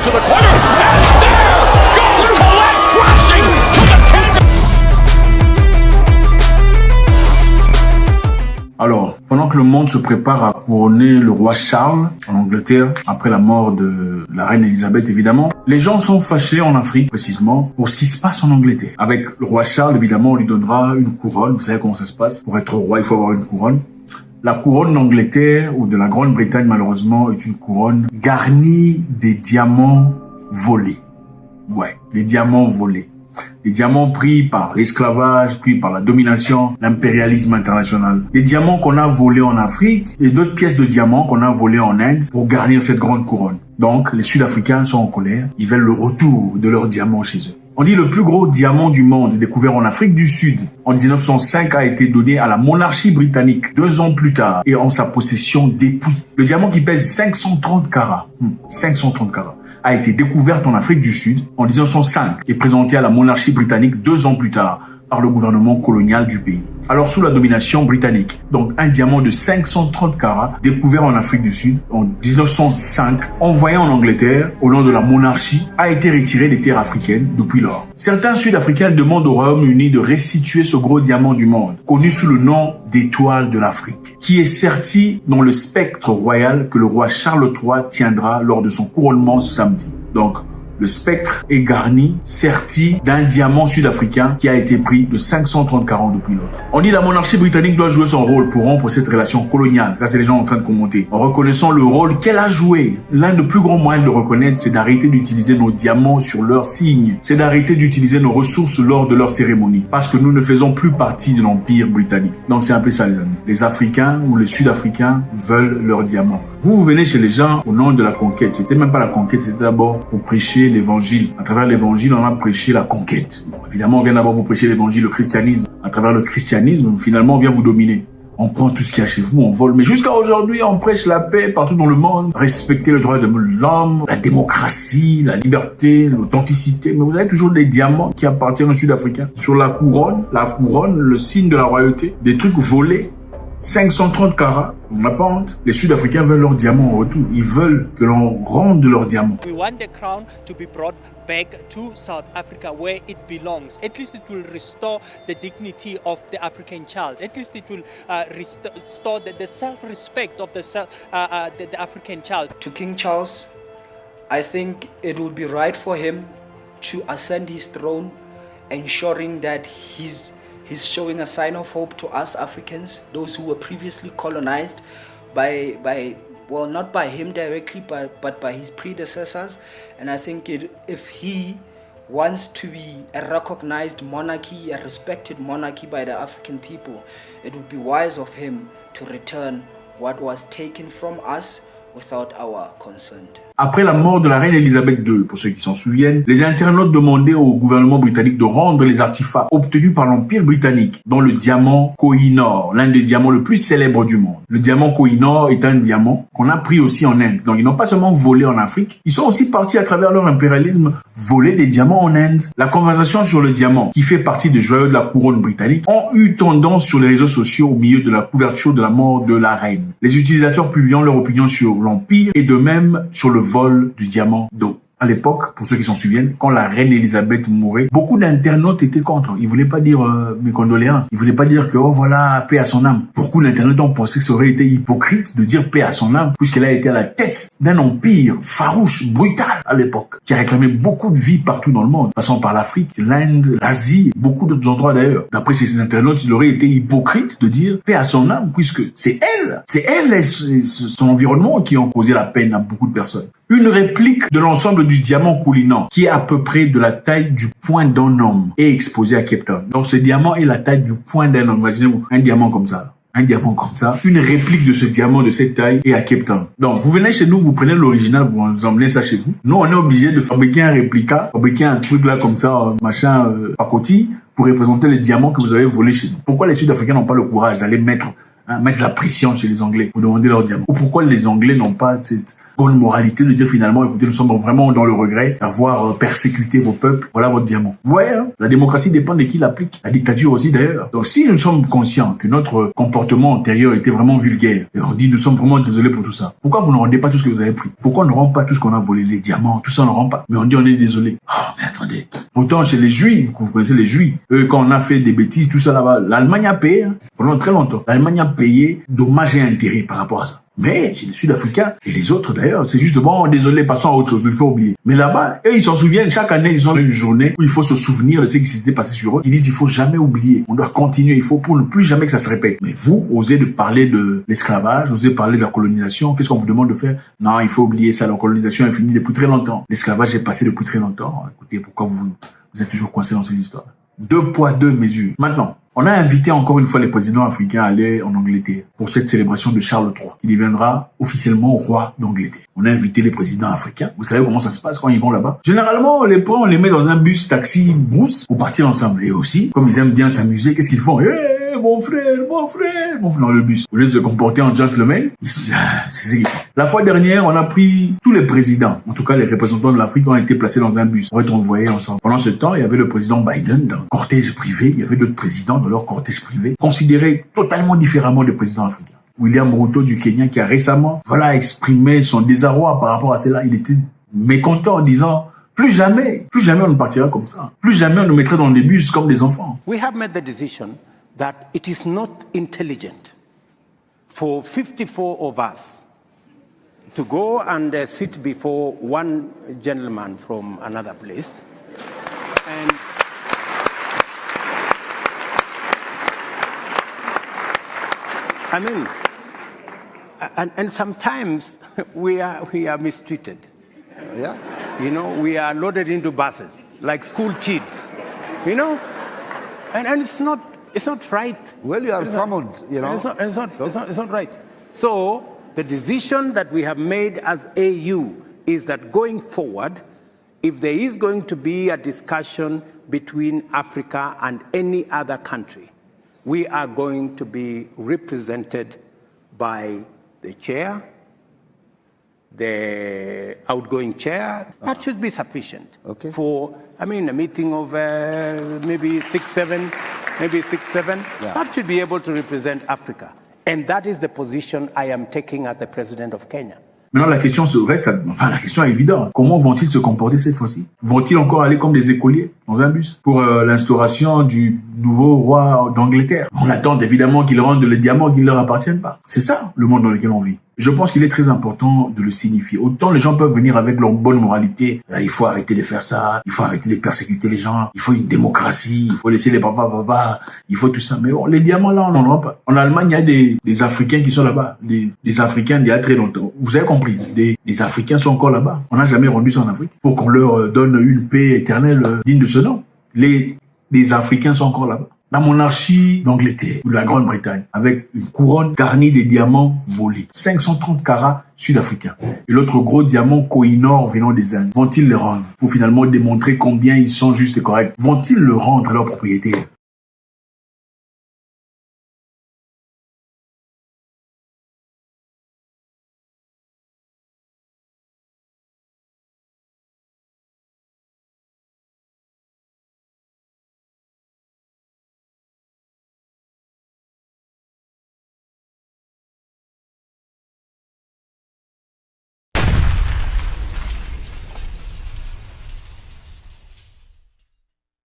to the corner, and there goes Colette crashing to the canvas. Alors, pendant que le monde se prépare à couronner le roi Charles en Angleterre, après la mort de la reine Elisabeth évidemment, les gens sont fâchés en Afrique précisément pour ce qui se passe en Angleterre. Avec le roi Charles, évidemment, on lui donnera une couronne. Vous savez comment ça se passe? Pour être roi, il faut avoir une couronne. La couronne d'Angleterre ou de la Grande-Bretagne, malheureusement, est une couronne garnie des diamants volés. Ouais, des diamants volés. Des diamants pris par l'esclavage, pris par la domination, l'impérialisme international. Des diamants qu'on a volés en Afrique et d'autres pièces de diamants qu'on a volées en Inde pour garnir cette grande couronne. Donc, les Sud-Africains sont en colère. Ils veulent le retour de leurs diamants chez eux. On dit le plus gros diamant du monde découvert en Afrique du Sud en 1905 a été donné à la monarchie britannique 2 ans plus tard et en sa possession depuis. Le diamant qui pèse 530 carats, 530 carats, a été découvert en Afrique du Sud en 1905 et présenté à la monarchie britannique 2 ans plus tard par le gouvernement colonial du pays. Alors sous la domination britannique. Donc un diamant de 530 carats découvert en Afrique du Sud en 1905, envoyé en Angleterre au nom de la monarchie, a été retiré des terres africaines depuis lors. Certains Sud-Africains demandent au Royaume-Uni de restituer ce gros diamant du monde, connu sous le nom d'étoile de l'Afrique, qui est serti dans le spectre royal que le roi Charles III tiendra lors de son couronnement samedi. Donc, le spectre est garni, serti d'un diamant sud-africain qui a été pris de 530 carats depuis l'autre. On dit que la monarchie britannique doit jouer son rôle pour rompre cette relation coloniale. Ça, c'est les gens en train de commenter. En reconnaissant le rôle qu'elle a joué. L'un des plus grands moyens de le reconnaître, c'est d'arrêter d'utiliser nos diamants sur leurs signes. C'est d'arrêter d'utiliser nos ressources lors de leurs cérémonies. Parce que nous ne faisons plus partie de l'Empire britannique. Donc, c'est un peu ça, les amis. Les Africains ou les Sud-Africains veulent leurs diamants. Vous venez chez les gens au nom de la conquête. C'était même pas la conquête, c'était d'abord pour prêcher l'évangile. À travers l'évangile, on a prêché la conquête. Bon, évidemment, on vient d'abord vous prêcher l'évangile, le christianisme. À travers le christianisme, finalement, on vient vous dominer. On prend tout ce qu'il y a chez vous, on vole. Mais jusqu'à aujourd'hui, on prêche la paix partout dans le monde. Respecter le droit de l'homme, la démocratie, la liberté, l'authenticité. Mais vous avez toujours des diamants qui appartiennent aux Sud-Africains. Sur la couronne, le signe de la royauté, des trucs volés. 530 carats, on n'a pas honte. Les Sud-Africains veulent leurs diamants en retour. Ils veulent que l'on rende leurs diamants. We want the crown to be brought back to South Africa where it belongs. At least it will restore the dignity of the African child. At least it will restore the self-respect of the African child. To King Charles, I think it would be right for him to ascend his throne, ensuring that he's showing a sign of hope to us Africans, those who were previously colonized by well, not by him directly, but by his predecessors. And I think if he wants to be a recognized monarchy, a respected monarchy by the African people, it would be wise of him to return what was taken from us without our consent. Après la mort de la reine Elisabeth II, pour ceux qui s'en souviennent, les internautes demandaient au gouvernement britannique de rendre les artefacts obtenus par l'Empire britannique, dont le diamant Koh-i-Noor, l'un des diamants le plus célèbres du monde. Le diamant Koh-i-Noor est un diamant qu'on a pris aussi en Inde. Donc ils n'ont pas seulement volé en Afrique, ils sont aussi partis à travers leur impérialisme voler des diamants en Inde. La conversation sur le diamant, qui fait partie des joyaux de la couronne britannique, ont eu tendance sur les réseaux sociaux au milieu de la couverture de la mort de la reine. Les utilisateurs publiant leur opinion sur l'Empire et de même sur le vol du diamant d'eau. À l'époque, pour ceux qui s'en souviennent, quand la reine Elisabeth mourait, beaucoup d'internautes étaient contre. Ils voulaient pas dire mes condoléances. Ils voulaient pas dire que, oh voilà, paix à son âme. Beaucoup d'internautes ont pensé que ça aurait été hypocrite de dire paix à son âme, puisqu'elle a été à la tête d'un empire farouche, brutal à l'époque, qui a réclamé beaucoup de vie partout dans le monde, passant par l'Afrique, l'Inde, l'Asie, beaucoup d'autres endroits d'ailleurs. D'après ces internautes, il aurait été hypocrite de dire paix à son âme, puisque c'est elle et son environnement qui ont causé la peine à beaucoup de personnes. Une réplique de l'ensemble du diamant Koh-i-Noor, qui est à peu près de la taille du poing d'un homme, est exposée à Cape Town. Donc ce diamant est la taille du poing d'un homme. Imaginez-vous un diamant comme ça. Un diamant comme ça, une réplique de ce diamant de cette taille est à Cape Town. Donc, vous venez chez nous, vous prenez l'original, vous emmenez ça chez vous. Nous, on est obligé de fabriquer un réplica, fabriquer un truc là comme ça, machin, pacotille, pour représenter les diamants que vous avez volés chez nous. Pourquoi les Sud-Africains n'ont pas le courage d'aller mettre la pression chez les Anglais pour demander leurs diamants? Ou pourquoi les Anglais n'ont pas bonne moralité de dire finalement, écoutez, nous sommes vraiment dans le regret d'avoir persécuté vos peuples. Voilà votre diamant. Vous voyez, hein, la démocratie dépend de qui l'applique. La dictature aussi d'ailleurs. Donc si nous sommes conscients que notre comportement antérieur était vraiment vulgaire, et on dit nous sommes vraiment désolés pour tout ça, pourquoi vous ne rendez pas tout ce que vous avez pris? Pourquoi on ne rend pas tout ce qu'on a volé, les diamants, tout ça on ne rend pas? Mais on dit on est désolé. Oh, mais attendez. Pourtant chez les Juifs, vous connaissez les Juifs, eux quand on a fait des bêtises, tout ça là-bas, l'Allemagne a payé, hein, pendant très longtemps. L'Allemagne a payé dommages et intérêts par rapport à ça. Mais chez les Sud-Africains et les autres d'ailleurs, c'est juste bon, désolé, passons à autre chose, il faut oublier. Mais là-bas, eux, ils s'en souviennent, chaque année, ils ont une journée où il faut se souvenir de ce qui s'était passé sur eux. Ils disent, il faut jamais oublier, on doit continuer, il faut pour ne plus jamais que ça se répète. Mais vous, osez de parler de l'esclavage, osez parler de la colonisation, qu'est-ce qu'on vous demande de faire? Non, il faut oublier ça, la colonisation est finie depuis très longtemps. L'esclavage est passé depuis très longtemps. Écoutez, pourquoi vous êtes toujours coincés dans ces histoires? 2 poids, 2 mesures. Maintenant, on a invité encore une fois les présidents africains à aller en Angleterre pour cette célébration de Charles III, qui deviendra officiellement roi d'Angleterre. On a invité les présidents africains. Vous savez comment ça se passe quand ils vont là-bas? Généralement, on les prend, on les met dans un bus, taxi, brousse pour partir ensemble. Et aussi, comme ils aiment bien s'amuser, qu'est-ce qu'ils font? Mon frère, dans le bus. Au lieu de se comporter en gentleman, c'est ce qu'ils font. La fois dernière, on a pris tous les présidents, en tout cas les représentants de l'Afrique ont été placés dans un bus. En fait, on voyait ensemble. Pendant ce temps, il y avait le président Biden dans le cortège privé, il y avait d'autres présidents dans leur cortège privé, considérés totalement différemment des présidents africains. William Ruto du Kenya qui a récemment, exprimé son désarroi par rapport à cela. Il était mécontent en disant plus jamais on ne partira comme ça. Plus jamais on nous mettrait dans des bus comme des enfants. We have made the decision that it is not intelligent for 54 of us to go and sit before one gentleman from another place. And sometimes we are mistreated. Yeah. You know, we are loaded into buses like school kids. You know, and it's not right. Well, you are summoned, you know. It's not right. So the decision that we have made as AU is that going forward, if there is going to be a discussion between Africa and any other country, we are going to be represented by the chair, the outgoing chair. That should be sufficient for, a meeting of maybe 6-7. Yeah. That should be able to represent Africa. And that is the position I am taking as the president of Kenya. Maintenant, la question est évidente. Comment vont-ils se comporter cette fois-ci? Vont-ils encore aller comme des écoliers dans un bus pour l'instauration du nouveau roi d'Angleterre? On attend évidemment qu'ils rendent les diamants qui ne leur appartiennent pas. C'est ça, le monde dans lequel on vit. Je pense qu'il est très important de le signifier. Autant les gens peuvent venir avec leur bonne moralité. Il faut arrêter de faire ça. Il faut arrêter de persécuter les gens. Il faut une démocratie. Il faut laisser les papas. Il faut tout ça. Mais bon, les diamants là, on n'en aura pas. En Allemagne, il y a des Africains qui sont là-bas. Des Africains d'il y a très longtemps. Vous avez compris. Des Africains sont encore là-bas. On n'a jamais rendu ça en Afrique. Pour qu'on leur donne une paix éternelle digne de ce nom. Des Africains sont encore là-bas. La monarchie d'Angleterre ou de la Grande-Bretagne, avec une couronne garnie de diamants volés. 530 carats sud-africains. Et l'autre gros diamant Koh-i-Noor venant des Indes. Vont-ils le rendre pour finalement démontrer combien ils sont justes et corrects? Vont-ils le rendre à leurs propriétaires?